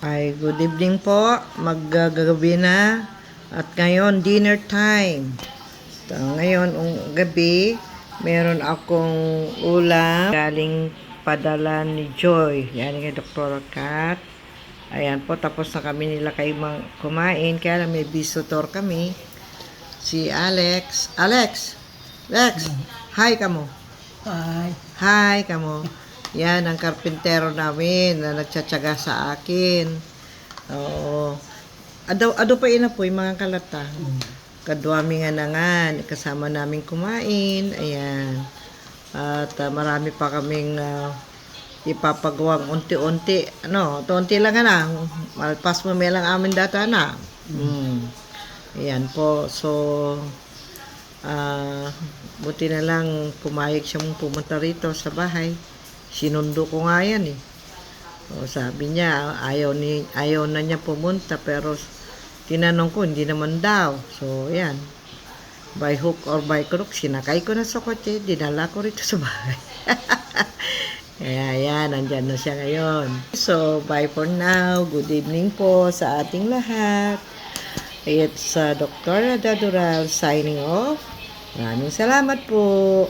Ay, good evening po. Maggagabi na. At ngayon, dinner time. So, ngayon, gabi, meron akong ulam. Galing padala ni Joy. Yan kay Dr. Kat. Ayan po, tapos na kami nila kayo kumain. Kaya may visitor kami. Si Alex. Alex! Lex! Hi ka mo. Ay, Hi kamo. Yan ang karpintero namin na nagtsatsaga sa akin. Oo. Ado pa ina po yung mga kalata. Kadwami nga na nga, kasama namin kumain. Ayan. At marami pa kaming ipapagawang unti-unti. Ano, unti lang na. Malpas mo may lang amin data na. Ayan po. So, buti na lang pumayag siya mong pumunta rito sa bahay. Sinundo ko nga yan eh. O, sabi niya ayaw na niya pumunta, pero tinanong ko hindi naman daw. So yan, by hook or by crook sinakay ko na sa kotse, dinala ko rito sa bahay. Kaya yan, nandyan na siya ngayon. So bye for now, good evening po sa ating lahat. It's Dr. Adadural signing off. Maraming salamat po.